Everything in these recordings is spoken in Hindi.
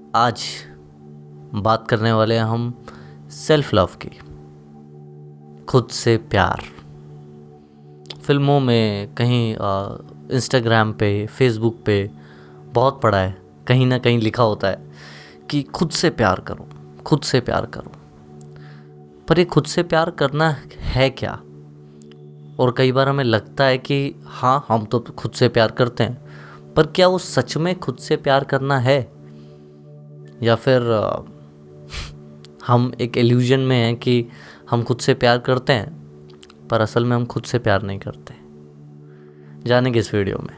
आज बात करने वाले हैं हम सेल्फ लव की। खुद से प्यार फिल्मों में, कहीं इंस्टाग्राम पे, फेसबुक पे बहुत पढ़ा है, कहीं ना कहीं लिखा होता है कि खुद से प्यार करो, खुद से प्यार करो। पर ये खुद से प्यार करना है क्या? और कई बार हमें लगता है कि हाँ, हम तो खुद से प्यार करते हैं, पर क्या वो सच में खुद से प्यार करना है, या फिर हम एक इल्यूजन में हैं कि हम खुद से प्यार करते हैं पर असल में हम खुद से प्यार नहीं करते। जानेंगे इस वीडियो में।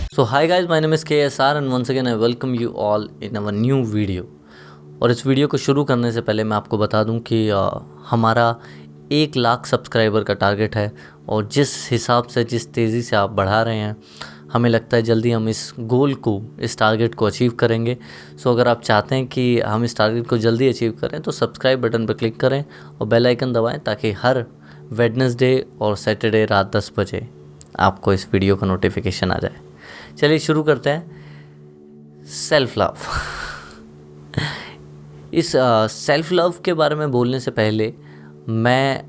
So hi guys, my name is KSR and once again I welcome you all in our new video. और इस वीडियो को शुरू करने से पहले मैं आपको बता दूं कि हमारा 1 लाख सब्सक्राइबर का टारगेट है, और जिस हिसाब से, जिस तेज़ी से आप बढ़ा रहे हैं, हमें लगता है जल्दी हम इस गोल को, इस टारगेट को अचीव करेंगे। सो अगर आप चाहते हैं कि हम इस टारगेट को जल्दी अचीव करें तो सब्सक्राइब बटन पर क्लिक करें और बेल आइकन दबाएं, ताकि हर वेडनेसडे और सैटरडे रात 10 बजे आपको इस वीडियो का नोटिफिकेशन आ जाए। चलिए शुरू करते हैं। Self love. इस सेल्फ लव के बारे में बोलने से पहले मैं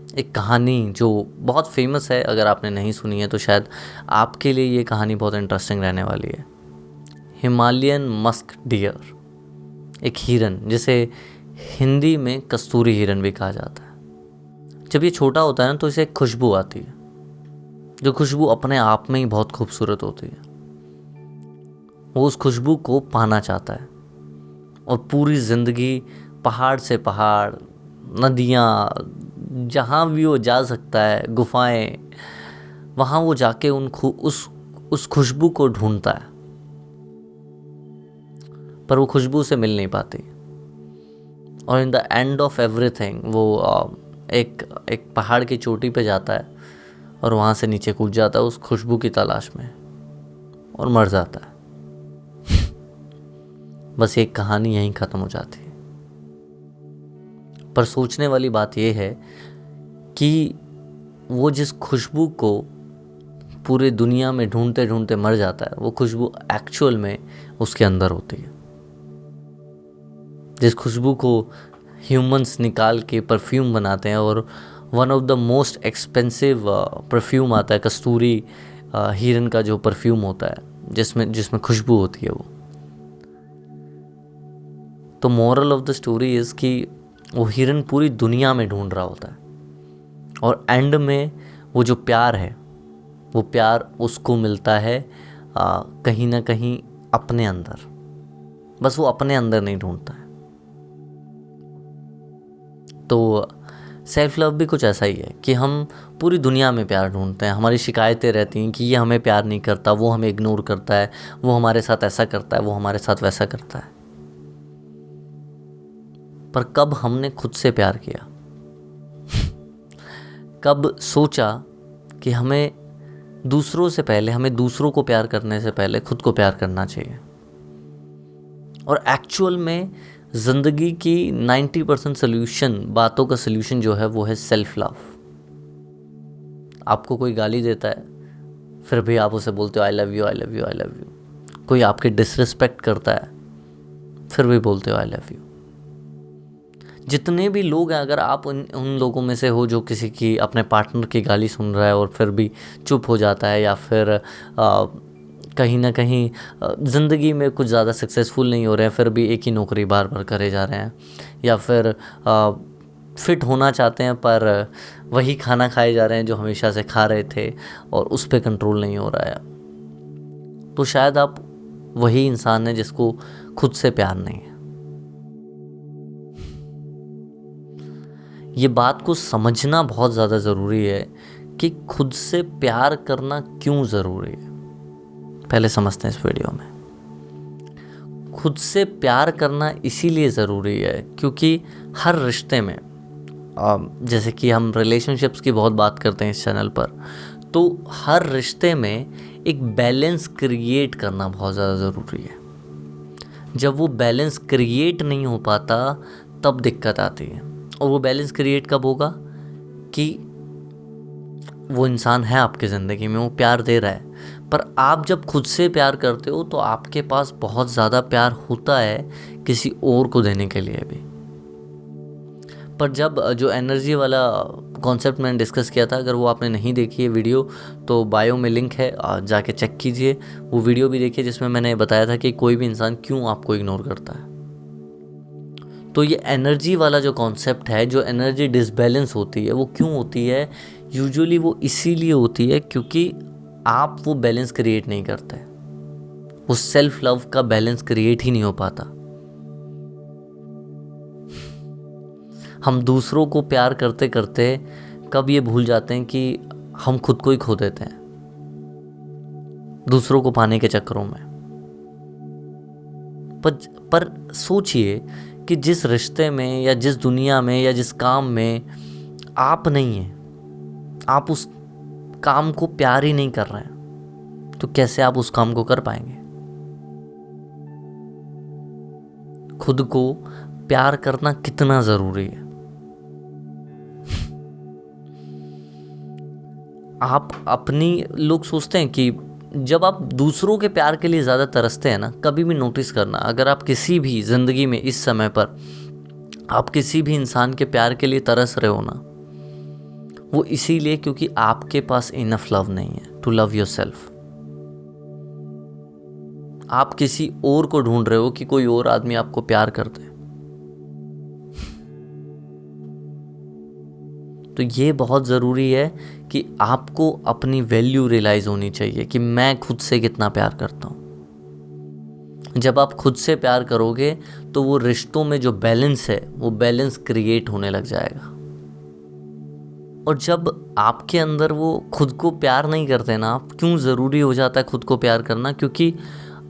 एक कहानी जो बहुत फेमस है, अगर आपने नहीं सुनी है तो शायद आपके लिए ये कहानी बहुत इंटरेस्टिंग रहने वाली है। हिमालयन मस्क डियर, एक हिरन, जिसे हिंदी में कस्तूरी हिरन भी कहा जाता है। जब ये छोटा होता है ना तो इसे एक खुशबू आती है, जो खुशबू अपने आप में ही बहुत खूबसूरत होती है। वो उस खुशबू को पाना चाहता है और पूरी ज़िंदगी पहाड़ से पहाड़, नदियाँ, जहाँ भी वो जा सकता है, गुफाएं, वहाँ वो जाके उस खुशबू को ढूंढता है, पर वो खुशबू से मिल नहीं पाती। और in the end of everything वो एक पहाड़ की चोटी पे जाता है और वहाँ से नीचे कूद जाता है उस खुशबू की तलाश में, और मर जाता है। बस एक कहानी यहीं ख़त्म हो जाती है। पर सोचने वाली बात यह है कि वो जिस खुशबू को पूरे दुनिया में ढूंढते ढूंढते मर जाता है, वो खुशबू एक्चुअल में उसके अंदर होती है। जिस खुशबू को ह्यूमंस निकाल के परफ्यूम बनाते हैं, और one of the most expensive perfume आता है कस्तूरी हिरन का जो परफ्यूम होता है, जिसमें खुशबू होती है वो। तो moral of the story is कि वो हिरन पूरी दुनिया में ढूंढ रहा होता है, और एंड में वो जो प्यार है, वो प्यार उसको मिलता है कहीं ना कहीं अपने अंदर। बस वो अपने अंदर नहीं ढूंढता है। तो सेल्फ लव भी कुछ ऐसा ही है कि हम पूरी दुनिया में प्यार ढूंढते हैं। हमारी शिकायतें रहती हैं कि ये हमें प्यार नहीं करता, वो हमें इग्नोर करता है, वो हमारे साथ ऐसा करता है, वो हमारे साथ वैसा करता है। पर कब हमने खुद से प्यार किया? कब सोचा कि हमें दूसरों से पहले, हमें दूसरों को प्यार करने से पहले खुद को प्यार करना चाहिए? और एक्चुअल में ज़िंदगी की 90% सोल्यूशन, बातों का सोल्यूशन जो है वो है सेल्फ लव। आपको कोई गाली देता है, फिर भी आप उसे बोलते हो I love you, I love you, I love you. कोई आपके डिसरिस्पेक्ट करता है, फिर भी बोलते हो आई लव यू। जितने भी लोग हैं, अगर आप उन लोगों में से हो जो किसी की, अपने पार्टनर की गाली सुन रहा है और फिर भी चुप हो जाता है, या फिर कहीं ना कहीं ज़िंदगी में कुछ ज़्यादा सक्सेसफुल नहीं हो रहे हैं, फिर भी एक ही नौकरी बार बार करे जा रहे हैं, या फिर फिट होना चाहते हैं पर वही खाना खाए जा रहे हैं जो हमेशा से खा रहे थे, और उस पर कंट्रोल नहीं हो रहा है, तो शायद आप वही इंसान हैं जिसको खुद से प्यार नहीं है। ये बात को समझना बहुत ज़्यादा ज़रूरी है कि खुद से प्यार करना क्यों ज़रूरी है। पहले समझते हैं इस वीडियो में। खुद से प्यार करना इसीलिए ज़रूरी है क्योंकि हर रिश्ते में, जैसे कि हम रिलेशनशिप्स की बहुत बात करते हैं इस चैनल पर, तो हर रिश्ते में एक बैलेंस क्रिएट करना बहुत ज़्यादा ज़रूरी है। जब वो बैलेंस क्रिएट नहीं हो पाता तब दिक्कत आती है। और वो बैलेंस क्रिएट कब होगा कि वो इंसान है आपकी ज़िंदगी में, वो प्यार दे रहा है, पर आप जब खुद से प्यार करते हो तो आपके पास बहुत ज़्यादा प्यार होता है किसी और को देने के लिए भी। पर जब जो एनर्जी वाला कॉन्सेप्ट मैंने डिस्कस किया था, अगर वो आपने नहीं देखी है वीडियो तो बायो में लिंक है, जाके चेक कीजिए, वो वीडियो भी देखिए जिसमें मैंने बताया था कि कोई भी इंसान क्यों आपको इग्नोर करता है। तो ये एनर्जी वाला जो कॉन्सेप्ट है, जो एनर्जी डिसबैलेंस होती है, वो क्यों होती है? यूजुअली वो इसीलिए होती है क्योंकि आप वो बैलेंस क्रिएट नहीं करते, वो सेल्फ लव का बैलेंस क्रिएट ही नहीं हो पाता। हम दूसरों को प्यार करते करते कब ये भूल जाते हैं कि हम खुद को ही खो देते हैं दूसरों को पाने के चक्करों में। पर सोचिए कि जिस रिश्ते में या जिस दुनिया में या जिस काम में आप नहीं हैं, आप उस काम को प्यार ही नहीं कर रहे हैं, तो कैसे आप उस काम को कर पाएंगे? खुद को प्यार करना कितना जरूरी है। आप अपनी लोग सोचते हैं कि जब आप दूसरों के प्यार के लिए ज़्यादा तरसते हैं ना, कभी भी नोटिस करना, अगर आप किसी भी ज़िंदगी में इस समय पर आप किसी भी इंसान के प्यार के लिए तरस रहे हो ना, वो इसीलिए क्योंकि आपके पास इनफ लव नहीं है टू लव योरसेल्फ। आप किसी और को ढूंढ रहे हो कि कोई और आदमी आपको प्यार कर दे। तो ये बहुत ज़रूरी है कि आपको अपनी वैल्यू रियलाइज़ होनी चाहिए कि मैं खुद से कितना प्यार करता हूँ। जब आप खुद से प्यार करोगे तो वो रिश्तों में जो बैलेंस है वो बैलेंस क्रिएट होने लग जाएगा। और जब आपके अंदर वो खुद को प्यार नहीं करते ना, आप क्यों ज़रूरी हो जाता है खुद को प्यार करना? क्योंकि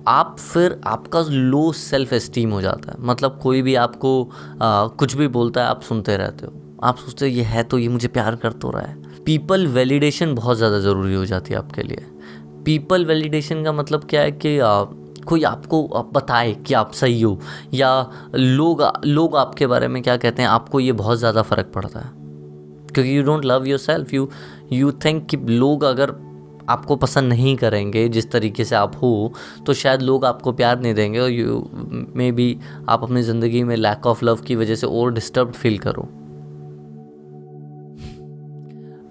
आप फिर आपका लो सेल्फ एस्टीम हो जाता है। मतलब कोई भी आपको कुछ भी बोलता है, आप सुनते रहते हो, आप सोचते हो ये है तो ये मुझे प्यार कर तो रहा है। पीपल वैलिडेशन बहुत ज़्यादा ज़रूरी हो जाती है आपके लिए। पीपल वैलिडेशन का मतलब क्या है कि कोई आपको बताए कि आप सही हो, या लोग आपके बारे में क्या कहते हैं, आपको ये बहुत ज़्यादा फ़र्क पड़ता है क्योंकि you don't love your self. You think कि लोग अगर आपको पसंद नहीं करेंगे जिस तरीके से आप हो तो शायद लोग आपको प्यार नहीं देंगे, और यू मे बी आप अपनी ज़िंदगी में लैक ऑफ लव की वजह से और डिस्टर्ब फील करो।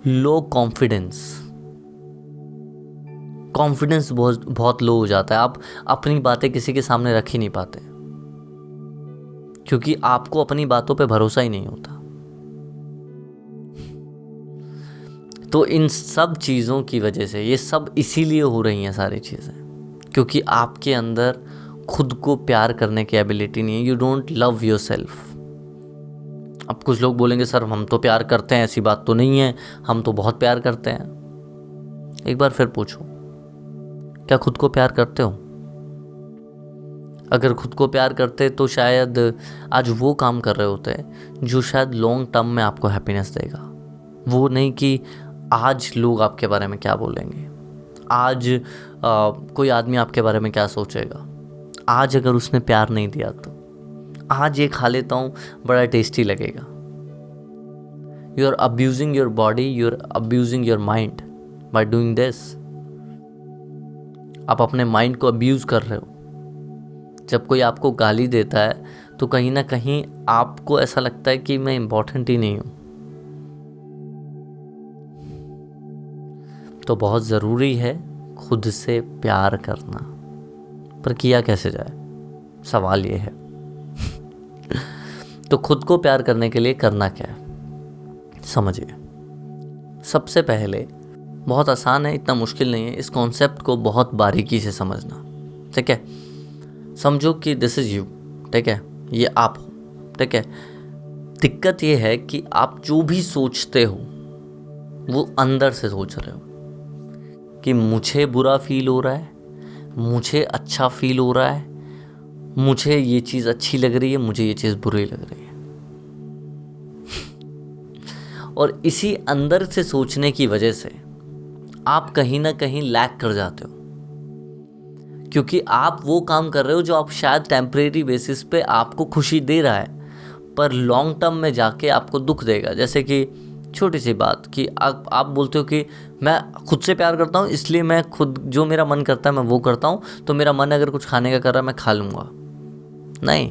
लो कॉन्फिडेंस बहुत लो हो जाता है। आप अपनी बातें किसी के सामने रख ही नहीं पाते क्योंकि आपको अपनी बातों पे भरोसा ही नहीं होता। तो इन सब चीज़ों की वजह से, ये सब इसीलिए हो रही हैं सारी चीज़ें, क्योंकि आपके अंदर खुद को प्यार करने की एबिलिटी नहीं है। You don't love your self. अब कुछ लोग बोलेंगे सर हम तो प्यार करते हैं, ऐसी बात तो नहीं है, हम तो बहुत प्यार करते हैं। एक बार फिर पूछो, क्या खुद को प्यार करते हो? अगर खुद को प्यार करते तो शायद आज वो काम कर रहे होते जो शायद लॉन्ग टर्म में आपको हैप्पीनेस देगा। वो नहीं कि आज लोग आपके बारे में क्या बोलेंगे, आज कोई आदमी आपके बारे में क्या सोचेगा। आज अगर उसने प्यार नहीं दिया तो आज ये खा लेता हूँ, बड़ा टेस्टी लगेगा। You are abusing your body, you are abusing your mind by doing this. आप अपने माइंड को अब्यूज कर रहे हो। जब कोई आपको गाली देता है तो कहीं ना कहीं आपको ऐसा लगता है कि मैं इम्पोर्टेंट ही नहीं हूँ। तो बहुत ज़रूरी है खुद से प्यार करना, पर किया कैसे जाए, सवाल ये है। तो खुद को प्यार करने के लिए करना क्या है, समझिए। सबसे पहले, बहुत आसान है, इतना मुश्किल नहीं है, इस कॉन्सेप्ट को बहुत बारीकी से समझना, ठीक है। समझो कि दिस इज़ यू, ठीक है, ये आप हो, ठीक है। दिक्कत ये है कि आप जो भी सोचते हो वो अंदर से सोच रहे हो कि मुझे बुरा फील हो रहा है, मुझे अच्छा फील हो रहा है, मुझे ये चीज़ अच्छी लग रही है, मुझे ये चीज़ बुरी लग रही है। और इसी अंदर से सोचने की वजह से आप कहीं ना कहीं लैक कर जाते हो, क्योंकि आप वो काम कर रहे हो जो आप शायद टेम्परेरी बेसिस पे आपको खुशी दे रहा है, पर लॉन्ग टर्म में जाके आपको दुख देगा। जैसे कि छोटी सी बात कि आप बोलते हो कि मैं खुद से प्यार करता हूँ इसलिए मैं खुद जो मेरा मन करता है मैं वो करता हूँ, तो मेरा मन अगर कुछ खाने का कर रहा है मैं खा लूँगा। नहीं,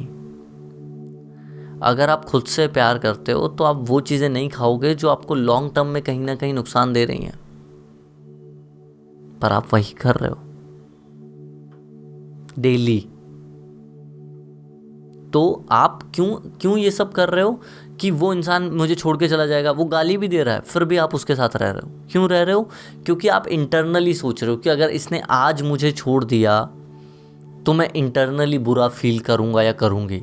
अगर आप खुद से प्यार करते हो तो आप वो चीज़ें नहीं खाओगे जो आपको लॉन्ग टर्म में कहीं ना कहीं नुकसान दे रही हैं, पर आप वही कर रहे हो डेली। तो आप क्यों क्यों ये सब कर रहे हो कि वो इंसान मुझे छोड़ के चला जाएगा, वो गाली भी दे रहा है फिर भी आप उसके साथ रह रहे हो। क्यों रह रहे हो? क्योंकि आप इंटरनली सोच रहे हो कि अगर इसने आज मुझे छोड़ दिया तो मैं इंटरनली बुरा फील करूंगा या करूंगी।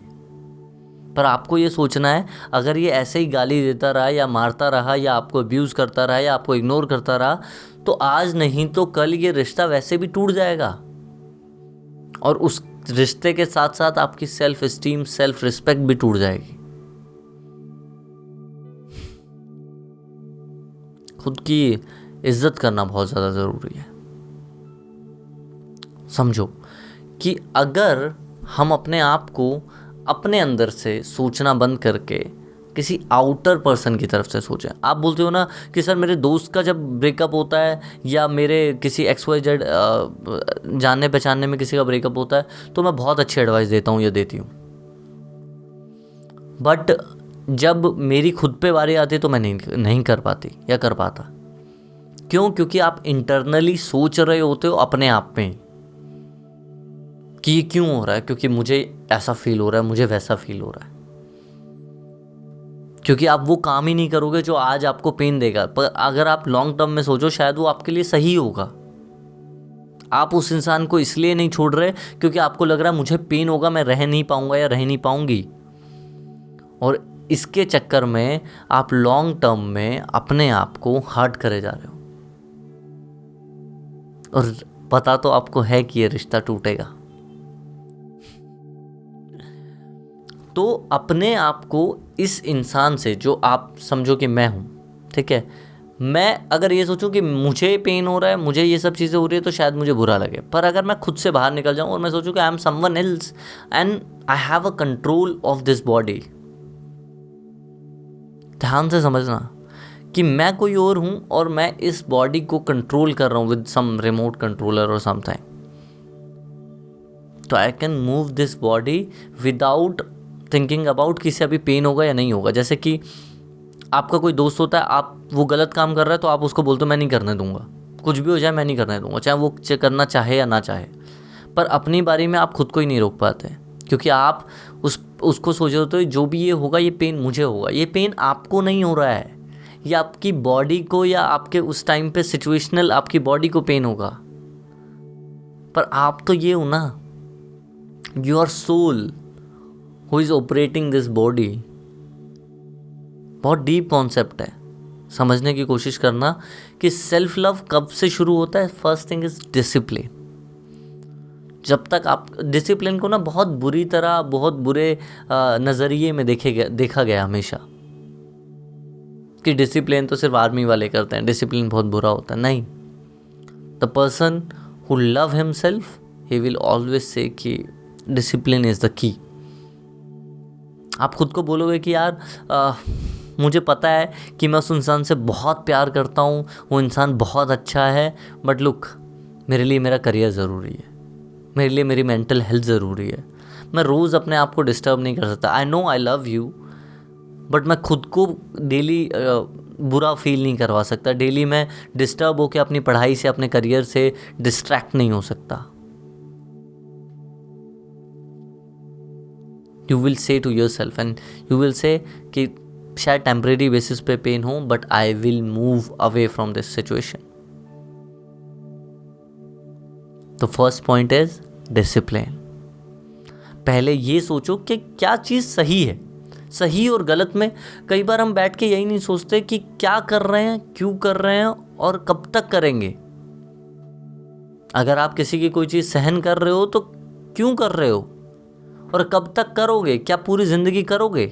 पर आपको ये सोचना है, अगर ये ऐसे ही गाली देता रहा या मारता रहा या आपको अब्यूज़ करता रहा या आपको इग्नोर करता रहा, तो आज नहीं तो कल ये रिश्ता वैसे भी टूट जाएगा, और उस रिश्ते के साथ साथ आपकी सेल्फ एस्टीम, सेल्फ रिस्पेक्ट भी टूट जाएगी। खुद की इज्जत करना बहुत ज़्यादा ज़रूरी है। समझो कि अगर हम अपने आप को अपने अंदर से सोचना बंद करके किसी आउटर पर्सन की तरफ से सोचें। आप बोलते हो ना कि सर मेरे दोस्त का जब ब्रेकअप होता है या मेरे किसी XYZ जानने पहचानने में किसी का ब्रेकअप होता है तो मैं बहुत अच्छी एडवाइस देता हूँ या देती हूँ, बट जब मेरी खुद पे बारी आती है तो मैं नहीं कर पाती या कर पाता। क्यों? क्योंकि आप इंटरनली सोच रहे होते हो अपने आप में कि ये क्यों हो रहा है, क्योंकि मुझे ऐसा फील हो रहा है, मुझे वैसा फील हो रहा है। क्योंकि आप वो काम ही नहीं करोगे जो आज आपको पेन देगा, पर अगर आप लॉन्ग टर्म में सोचो शायद वो आपके लिए सही होगा। आप उस इंसान को इसलिए नहीं छोड़ रहे क्योंकि आपको लग रहा है मुझे पेन होगा, मैं रह नहीं पाऊंगा या रह नहीं पाऊंगी, और इसके चक्कर में आप लॉन्ग टर्म में अपने आप को हर्ट करे जा रहे हो, और पता तो आपको है कि ये रिश्ता टूटेगा। तो अपने आप को इस इंसान से, जो आप समझो कि मैं हूँ, ठीक है, मैं अगर ये सोचूं कि मुझे पेन हो रहा है, मुझे ये सब चीज़ें हो रही है, तो शायद मुझे बुरा लगे। पर अगर मैं खुद से बाहर निकल जाऊं और मैं सोचूं कि I am someone else and I have a control of this body, ध्यान से समझना कि मैं कोई और हूँ और मैं इस बॉडी को कंट्रोल कर रहा हूँ विद सम रिमोट कंट्रोलर और समथिंग, तो I can move this body without thinking about कि इसे अभी पेन होगा या नहीं होगा। जैसे कि आपका कोई दोस्त होता है, आप वो गलत काम कर रहा है तो आप उसको बोलते हो मैं नहीं करने दूंगा, कुछ भी हो जाए मैं नहीं करने दूंगा, चाहे वो करना चाहे या ना चाहे। पर अपनी बारी में आप खुद को ही नहीं रोक पाते क्योंकि आप उसको सोच रहे होते हो जो भी ये होगा ये पेन मुझे होगा। ये पेन आपको नहीं हो रहा है, ये आपकी बॉडी को या आपके उस टाइम पे सिचुएशनल आपकी बॉडी को पेन होगा। पर आप तो ये हो ना, your soul who is operating this body. बहुत डीप कॉन्सेप्ट है, समझने की कोशिश करना कि सेल्फ लव कब से शुरू होता है। First thing is discipline. जब तक आप डिसिप्लिन को ना बहुत बुरी तरह, बहुत बुरे नज़रिए में देखा गया हमेशा कि डिसिप्लिन तो सिर्फ आर्मी वाले करते हैं, डिसिप्लिन बहुत बुरा होता है। नहीं, the person who love himself he will always say कि डिसिप्लिन इज द की। आप खुद को बोलोगे कि यार मुझे पता है कि मैं उस इंसान से बहुत प्यार करता हूँ, वो इंसान बहुत अच्छा है, बट लुक मेरे लिए मेरा करियर ज़रूरी है, मेरे लिए मेरी मेंटल हेल्थ ज़रूरी है। मैं रोज़ अपने आप को डिस्टर्ब नहीं कर सकता। I know I love you, but मैं खुद को डेली बुरा फील नहीं करवा सकता। डेली मैं डिस्टर्ब होकर अपनी पढ़ाई से, अपने करियर से डिस्ट्रैक्ट नहीं हो सकता। You will say to yourself and you will say कि शायद टेम्परेरी बेसिस पे पेन हो, but I will move away from this situation. तो फर्स्ट पॉइंट इज डिसिप्लिन। पहले ये सोचो कि क्या चीज़ सही है। सही और गलत में कई बार हम बैठ के यही नहीं सोचते कि क्या कर रहे हैं, क्यों कर रहे हैं और कब तक करेंगे। अगर आप किसी की कोई चीज़ सहन कर रहे हो तो क्यों कर रहे हो और कब तक करोगे? क्या पूरी ज़िंदगी करोगे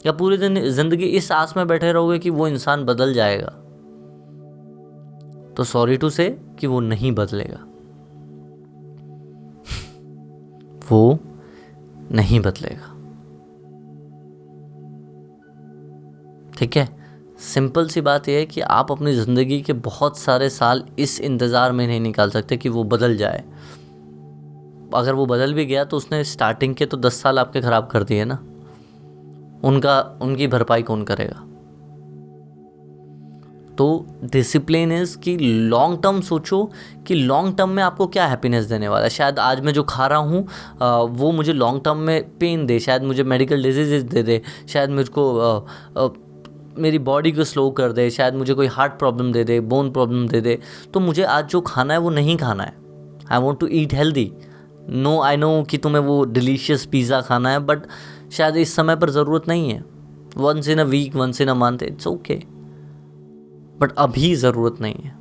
या पूरी ज़िंदगी इस आस में बैठे रहोगे कि वो इंसान बदल जाएगा? तो सॉरी टू से कि वो नहीं बदलेगा, वो नहीं बदलेगा। ठीक है, सिंपल सी बात यह है कि आप अपनी ज़िंदगी के बहुत सारे साल इस इंतज़ार में नहीं निकाल सकते कि वो बदल जाए। अगर वो बदल भी गया तो उसने स्टार्टिंग के तो 10 साल आपके ख़राब कर दिए ना, उनकी भरपाई कौन करेगा। तो डिसिप्लिन इज़ कि लॉन्ग टर्म सोचो कि लॉन्ग टर्म में आपको क्या हैप्पीनेस देने वाला है। शायद आज मैं जो खा रहा हूँ वो मुझे लॉन्ग टर्म में पेन दे, शायद मुझे मेडिकल डिजीज़ दे दे, शायद मुझको मेरी बॉडी को स्लो कर दे, शायद मुझे कोई हार्ट प्रॉब्लम दे दे, बोन प्रॉब्लम दे दे। तो मुझे आज जो खाना है वो नहीं खाना है। I want to eat healthy. No, I know कि तुम्हें वो डिलीशियस पिज़्ज़ा खाना है, बट शायद इस समय पर ज़रूरत नहीं है। Once in a week, once in a month, it's okay, but अभी ज़रूरत नहीं है।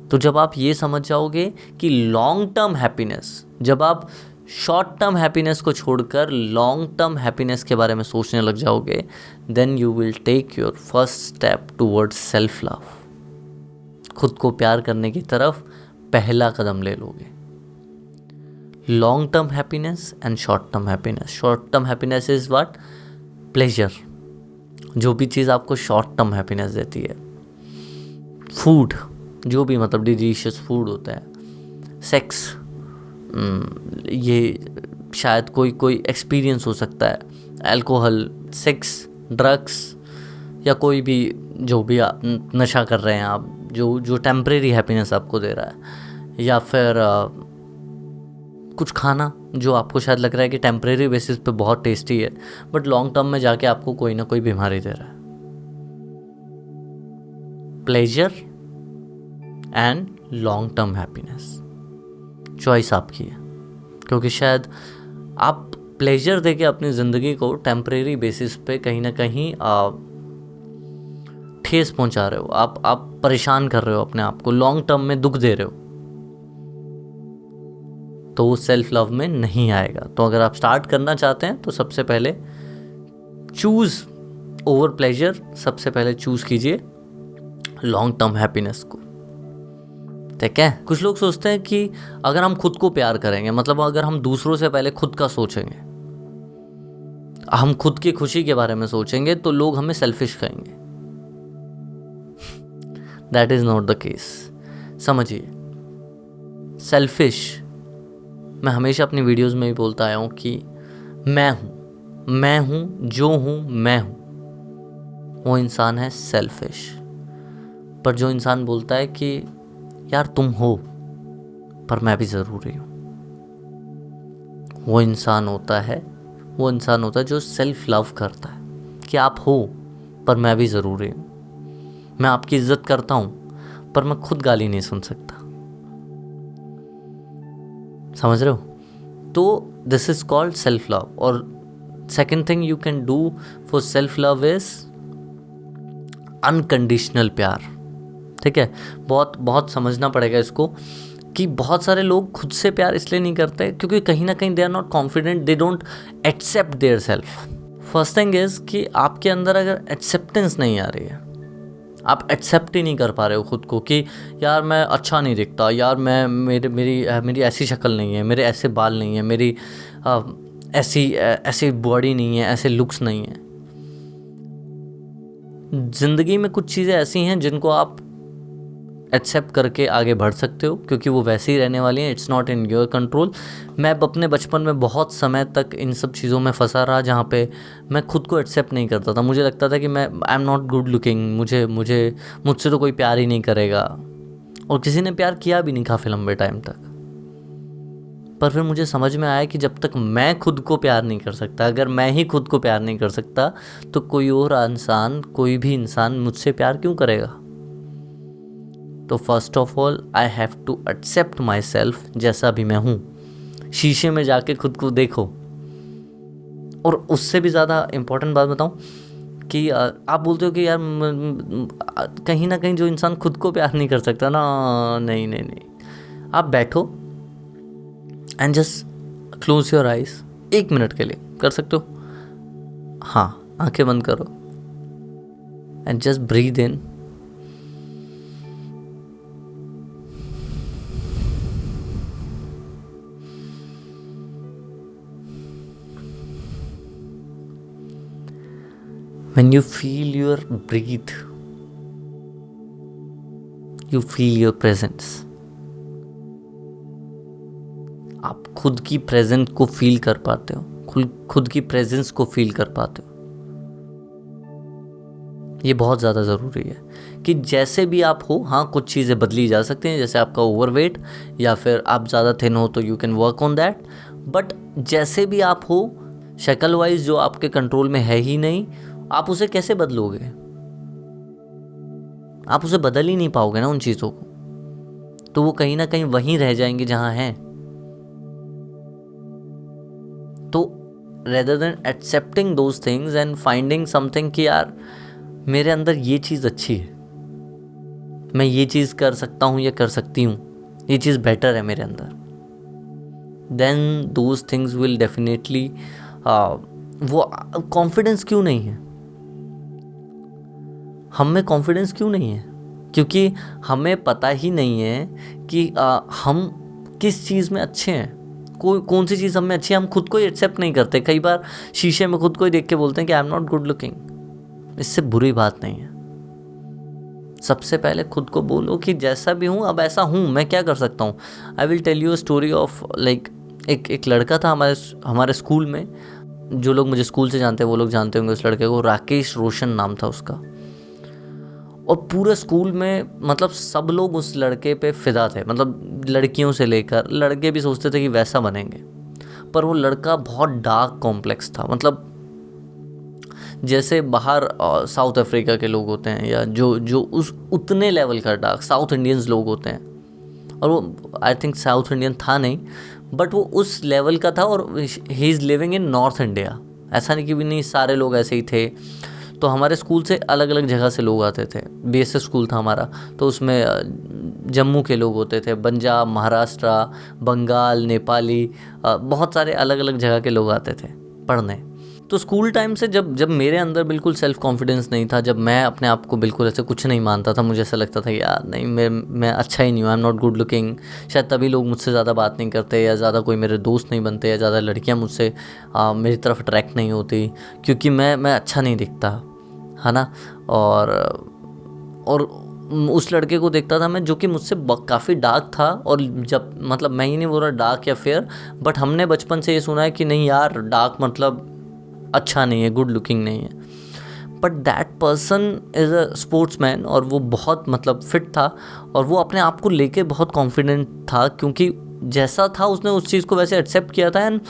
तो जब आप ये समझ जाओगे कि लॉन्ग टर्म हैप्पीनेस, जब आप शॉर्ट टर्म हैप्पीनेस को छोड़कर लॉन्ग टर्म हैप्पीनेस के बारे में सोचने लग जाओगे, then you will take your first step towards self love. खुद को प्यार करने की तरफ पहला कदम ले लोगे। Long term happiness and short term happiness. Short term happiness is what? Pleasure. जो भी चीज़ आपको शॉर्ट टर्म हैप्पीनेस देती है, फूड, जो भी मतलब डिलीशियस फूड होता है, सेक्स, ये शायद कोई एक्सपीरियंस हो सकता है, अल्कोहल, सेक्स, ड्रग्स, या कोई भी जो भी आप नशा कर रहे हैं आप, जो टेम्परेरी हैप्पीनेस आपको दे रहा है, या फिर कुछ खाना जो आपको शायद लग रहा है कि टेम्परेरी बेसिस पे बहुत टेस्टी है, बट लॉन्ग टर्म में जाके आपको कोई ना कोई बीमारी दे रहा है। Pleasure and long term happiness, choice आपकी है। क्योंकि शायद आप प्लेजर देके अपनी ज़िंदगी को टेम्परेरी बेसिस पे कहीं ना कहीं ठेस पहुंचा रहे हो, आप परेशान कर रहे हो अपने आप को, लॉन्ग टर्म में दुख दे रहे हो, तो वो सेल्फ लव में नहीं आएगा। तो अगर आप स्टार्ट करना चाहते हैं तो सबसे पहले चूज़ ओवर प्लेजर, सबसे पहले चूज़ कीजिए लॉन्ग टर्म हैप्पीनेस को। ठीक है। कुछ लोग सोचते हैं कि अगर हम खुद को प्यार करेंगे, मतलब अगर हम दूसरों से पहले खुद का सोचेंगे, हम खुद की खुशी के बारे में सोचेंगे, तो लोग हमें सेल्फिश कहेंगे। That is not the case. समझिए, सेल्फिश, मैं हमेशा अपनी वीडियोस में भी बोलता आया हूँ कि मैं हूँ, जो हूँ मैं हूँ, वो इंसान है सेल्फिश। पर जो इंसान बोलता है कि यार तुम हो पर मैं भी ज़रूरी हूँ, वो इंसान होता है जो सेल्फ लव करता है कि आप हो पर मैं भी ज़रूरी हूँ, मैं आपकी इज्जत करता हूँ पर मैं खुद गाली नहीं सुन सकता। समझ रहे हो? तो this is called self love. और second thing you can do for self love is unconditional प्यार। ठीक है, बहुत समझना पड़ेगा इसको कि बहुत सारे लोग खुद से प्यार इसलिए नहीं करते क्योंकि कहीं ना कहीं they are not confident, they don't accept their self. First thing is कि आपके अंदर अगर एक्सेप्टेंस नहीं आ रही है, आप एक्सेप्ट ही नहीं कर पा रहे हो खुद को कि यार मैं अच्छा नहीं दिखता, यार मैं मेरी ऐसी शक्ल नहीं है, मेरे ऐसे बाल नहीं है, मेरी ऐसी बॉडी नहीं है, ऐसे लुक्स नहीं है। ज़िंदगी में कुछ चीज़ें ऐसी हैं जिनको आप एक्सेप्ट करके आगे बढ़ सकते हो क्योंकि वो वैसे ही रहने वाली हैं। It's not in your control. मैं अपने बचपन में बहुत समय तक इन सब चीज़ों में फंसा रहा जहाँ पे मैं खुद को एक्सेप्ट नहीं करता था। मुझे लगता था कि मैं I am not good looking, मुझसे तो कोई प्यार ही नहीं करेगा, और किसी ने प्यार किया भी नहीं काफ़ी लंबे टाइम तक। पर फिर मुझे समझ में आया कि जब तक मैं खुद को प्यार नहीं कर सकता, अगर मैं ही खुद को प्यार नहीं कर सकता तो कोई और इंसान, कोई भी इंसान मुझसे प्यार क्यों करेगा। तो first of all I have to accept myself जैसा भी मैं हूँ। शीशे में जाके खुद को देखो। और उससे भी ज़्यादा इम्पोर्टेंट बात बताऊँ कि आप बोलते हो कि यार कहीं ना कहीं जो इंसान खुद को प्यार नहीं कर सकता ना, नहीं, आप बैठो and just close your eyes. 1 minute के लिए कर सकते हो? हाँ, आंखें बंद करो and just breathe in when you feel your breathe, you feel your presence. आप खुद की प्रेजेंस को फील कर पाते हो, खुद की प्रेजेंस को फील कर पाते हो। ये बहुत ज़्यादा ज़रूरी है कि जैसे भी आप हो, हाँ कुछ चीज़ें बदली जा सकती हैं, जैसे आपका ओवरवेट या फिर आप ज़्यादा थिन हो तो you can work on that, but जैसे भी आप हो, शक्ल वाइज जो आपके कंट्रोल में है ही नहीं, आप उसे कैसे बदलोगे? आप उसे बदल ही नहीं पाओगे ना उन चीज़ों को, तो वो कहीं ना कहीं वहीं रह जाएंगे जहाँ हैं। तो rather than accepting those things and finding something कि यार मेरे अंदर ये चीज़ अच्छी है, मैं ये चीज़ कर सकता हूँ या कर सकती हूँ, ये चीज़ बेटर है मेरे अंदर, then those things will definitely, वो कॉन्फिडेंस क्यों नहीं है हम में? कॉन्फिडेंस क्यों नहीं है? क्योंकि हमें पता ही नहीं है कि हम किस चीज़ में अच्छे हैं, कौन सी चीज़ हमें अच्छी है। हम खुद को ही एक्सेप्ट नहीं करते। कई बार शीशे में खुद को ही देख के बोलते हैं कि I am not good looking. इससे बुरी बात नहीं है। सबसे पहले खुद को बोलो कि जैसा भी हूँ अब ऐसा हूँ, मैं क्या कर सकता हूँ। I will tell you a story of like एक लड़का था हमारे स्कूल में। जो लोग मुझे स्कूल से जानते हैं वो लोग जानते होंगे उस लड़के को। राकेश रोशन नाम था उसका। और पूरे स्कूल में मतलब सब लोग उस लड़के पे फिदा थे, मतलब लड़कियों से लेकर लड़के भी सोचते थे कि वैसा बनेंगे। पर वो लड़का बहुत डार्क कॉम्प्लेक्स था, मतलब जैसे बाहर साउथ अफ्रीका के लोग होते हैं या जो उस उतने लेवल का डार्क साउथ इंडियंस लोग होते हैं, और वो आई थिंक साउथ इंडियन था नहीं, बट वो उस लेवल का था। और he is living in north India. ऐसा नहीं कि भी नहीं, सारे लोग ऐसे ही थे। तो हमारे स्कूल से अलग अलग जगह से लोग आते थे। बीएसएस स्कूल था हमारा, तो उसमें जम्मू के लोग होते थे, पंजाब, महाराष्ट्र, बंगाल, नेपाली, बहुत सारे अलग अलग जगह के लोग आते थे पढ़ने। तो स्कूल टाइम से जब मेरे अंदर बिल्कुल सेल्फ कॉन्फिडेंस नहीं था, जब मैं अपने आप को बिल्कुल ऐसे कुछ नहीं मानता था, मुझे ऐसा लगता था यार नहीं, मैं अच्छा ही नहीं हूँ, I am not good looking, शायद तभी लोग मुझसे ज़्यादा बात नहीं करते, या ज़्यादा कोई मेरे दोस्त नहीं बनते, या ज़्यादा लड़कियाँ मुझसे मेरी तरफ अट्रैक्ट नहीं होती, क्योंकि मैं अच्छा नहीं दिखता, है ना। और उस लड़के को देखता था मैं, जो कि मुझसे काफ़ी डार्क था। और जब मतलब मैं ही नहीं बोल रहा डार्क या फेयर, बट हमने बचपन से ये सुना है कि नहीं यार डार्क मतलब अच्छा नहीं है, गुड लुकिंग नहीं है। But that person is a sportsman, और वो बहुत मतलब फिट था, और वो अपने आप को लेके बहुत कॉन्फिडेंट था, क्योंकि जैसा था उसने उस चीज़ को वैसे एक्सेप्ट किया था। एंड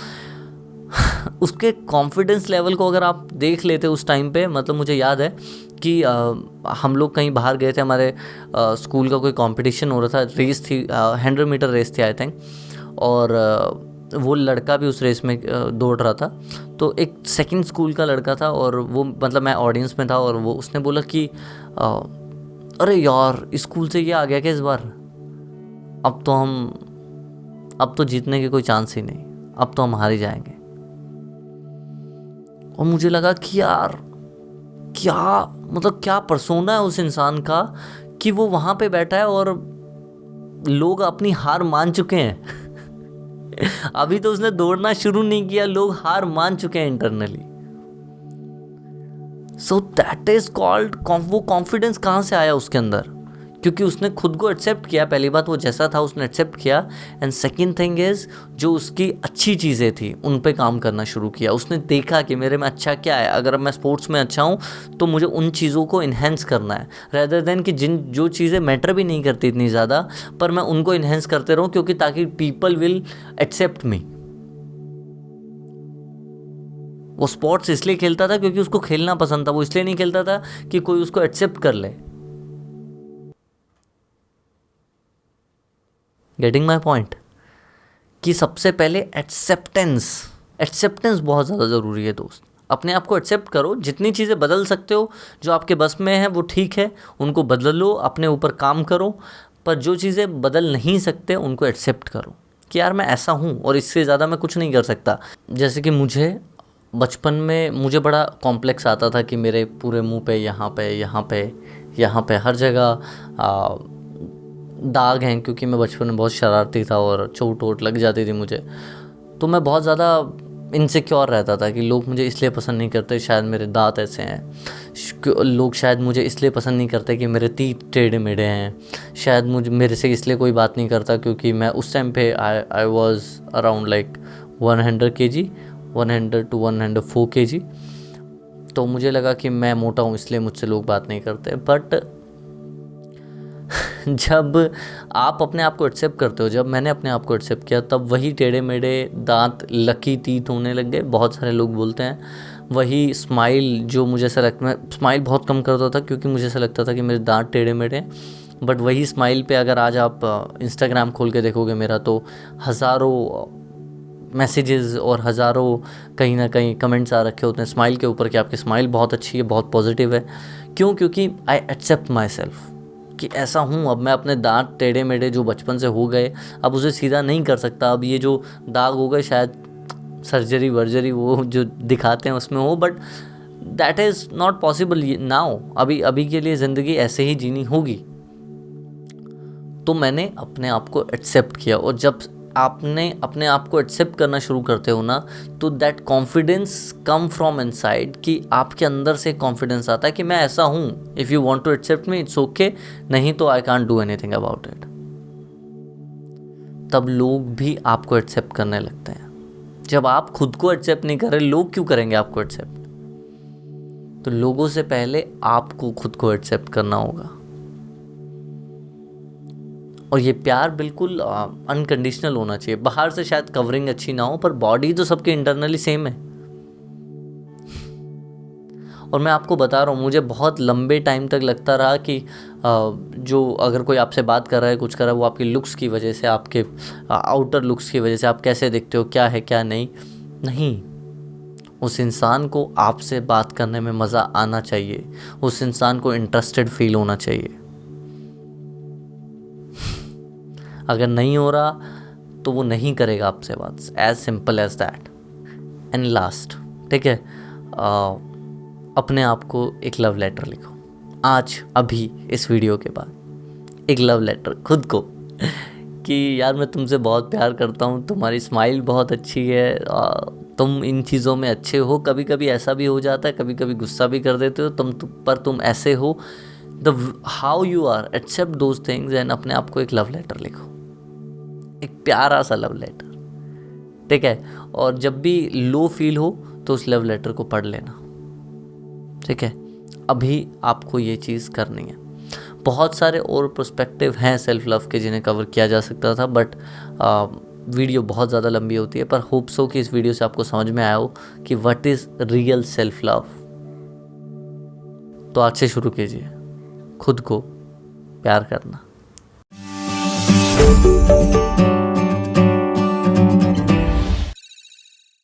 उसके कॉन्फिडेंस लेवल को अगर आप देख लेते उस टाइम पे, मतलब मुझे याद है कि हम लोग कहीं बाहर गए थे, हमारे स्कूल का कोई कंपटीशन हो रहा था, रेस थी, 100 मीटर रेस थी आई थिंक, और वो लड़का भी उस रेस में दौड़ रहा था। तो एक सेकंड स्कूल का लड़का था, और वो मतलब मैं ऑडियंस में था, और वो उसने बोला कि अरे यार स्कूल से ये आ गया क्या इस बार, अब तो जीतने के कोई चांस ही नहीं, अब तो हम हार ही जाएंगे। और मुझे लगा कि यार क्या पर्सोना है उस इंसान का, कि वो वहाँ पे बैठा है और लोग अपनी हार मान चुके हैं। अभी तो उसने दौड़ना शुरू नहीं किया, लोग हार मान चुके हैं internally. So that is called, वो कॉन्फिडेंस कहाँ से आया उसके अंदर? क्योंकि उसने खुद को एक्सेप्ट किया। पहली बात वो जैसा था उसने एक्सेप्ट किया, एंड सेकंड थिंग इज जो उसकी अच्छी चीज़ें थी उन पे काम करना शुरू किया। उसने देखा कि मेरे में अच्छा क्या है, अगर मैं स्पोर्ट्स में अच्छा हूँ तो मुझे उन चीज़ों को इन्हेंस करना है, रेदर देन कि जो चीज़ें मैटर भी नहीं करती इतनी ज़्यादा, पर मैं उनको इन्हेंस करते रहूँ, क्योंकि ताकि पीपल विल एक्सेप्ट मी। वो स्पोर्ट्स इसलिए खेलता था क्योंकि उसको खेलना पसंद था, वो इसलिए नहीं खेलता था कि कोई उसको एक्सेप्ट कर ले। Getting my point? कि सबसे पहले एक्सेप्टेंस बहुत ज़्यादा ज़रूरी है दोस्त। अपने आप को एक्सेप्ट करो, जितनी चीज़ें बदल सकते हो जो आपके बस में है वो ठीक है, उनको बदल लो, अपने ऊपर काम करो। पर जो चीज़ें बदल नहीं सकते उनको एक्सेप्ट करो कि यार मैं ऐसा हूँ और इससे ज़्यादा मैं कुछ नहीं कर सकता। जैसे कि मुझे बचपन में मुझे बड़ा कॉम्प्लेक्स आता था कि मेरे पूरे मुंह पे यहाँ पे हर जगह दाग हैं, क्योंकि मैं बचपन में बहुत शरारती था और चोट वोट लग जाती थी मुझे। तो मैं बहुत ज़्यादा इनसिक्योर रहता था कि लोग मुझे इसलिए पसंद नहीं करते शायद मेरे दांत ऐसे हैं, लोग शायद मुझे इसलिए पसंद नहीं करते कि मेरे तीत टेढ़े मेढ़े हैं, शायद मुझे मेरे से इसलिए कोई बात नहीं करता क्योंकि मैं उस टाइम पे I was around like 100 kg, 100 to 104 kg। तो मुझे लगा कि मैं मोटा हूँ इसलिए मुझसे लोग बात नहीं करते। बट जब आप अपने आप को एक्सेप्ट करते हो, जब मैंने अपने आप को एक्सेप्ट किया, तब वही टेढ़े मेढ़े दांत, लकी टीथ होने लग गए। बहुत सारे लोग बोलते हैं वही स्माइल जो मुझे ऐसा लगता, मैं स्माइल बहुत कम करता था क्योंकि मुझे ऐसा लगता था कि मेरे दांत टेढ़े मेढ़े हैं। बट वही स्माइल पे अगर आज आप इंस्टाग्राम खोल के देखोगे मेरा, तो हज़ारों मैसेजेस और हज़ारों कहीं ना कहीं कमेंट्स आ रखे होते हैं स्माइल के ऊपर कि आपकी स्माइल बहुत अच्छी है, बहुत पॉजिटिव है। क्यों? क्योंकि आई एक्सेप्ट माई सेल्फ कि ऐसा हूँ। अब मैं अपने दांत टेढ़े मेढ़े जो बचपन से हो गए, अब उसे सीधा नहीं कर सकता। अब ये जो दाग हो गए शायद सर्जरी वर्जरी वो जो दिखाते हैं उसमें हो, but that is not possible now. अभी के लिए ज़िंदगी ऐसे ही जीनी होगी। तो मैंने अपने आप को एक्सेप्ट किया, और जब आपने अपने आप को एक्सेप्ट करना शुरू करते हो ना, तो that confidence come from inside, कि आपके अंदर से कॉन्फिडेंस आता है कि मैं ऐसा हूँ। If you want to accept me it's okay, नहीं तो I can't do anything about it. तब लोग भी आपको एक्सेप्ट करने लगते हैं। जब आप खुद को एक्सेप्ट नहीं कर रहे, लोग क्यों करेंगे आपको एक्सेप्ट? तो लोगों से पहले आपको खुद को एक्सेप्ट करना होगा। और ये प्यार बिल्कुल अनकंडीशनल होना चाहिए। बाहर से शायद कवरिंग अच्छी ना हो, पर बॉडी तो सबके इंटरनली सेम है। और मैं आपको बता रहा हूँ, मुझे बहुत लंबे टाइम तक लगता रहा कि जो अगर कोई आपसे बात कर रहा है, कुछ कर रहा है, वो आपकी लुक्स की वजह से, आपके आउटर लुक्स की वजह से, आप कैसे दिखते हो, क्या है क्या नहीं। उस इंसान को आपसे बात करने में मज़ा आना चाहिए, उस इंसान को इंटरेस्टेड फील होना चाहिए। अगर नहीं हो रहा तो वो नहीं करेगा आपसे बात, as simple as that. And last, ठीक है, अपने आप को एक लव लेटर लिखो आज, अभी इस वीडियो के बाद। एक लव लेटर खुद को कि यार मैं तुमसे बहुत प्यार करता हूँ, तुम्हारी स्माइल बहुत अच्छी है, तुम इन चीज़ों में अच्छे हो। कभी कभी ऐसा भी हो जाता है, कभी कभी गुस्सा भी कर देते हो पर तुम ऐसे हो। The how you are, accept those things, and अपने आप को एक लव लेटर लिखो, एक प्यारा सा लव लेटर, ठीक है। और जब भी लो फील हो तो उस लव लेटर को पढ़ लेना, ठीक है। अभी आपको ये चीज़ करनी है। बहुत सारे और पर्सपेक्टिव हैं सेल्फ लव के जिन्हें कवर किया जा सकता था, बट वीडियो बहुत ज़्यादा लंबी होती है। पर होप सो कि इस वीडियो से आपको समझ में आया हो कि what is real self love. तो आज से शुरू कीजिए खुद को प्यार करना।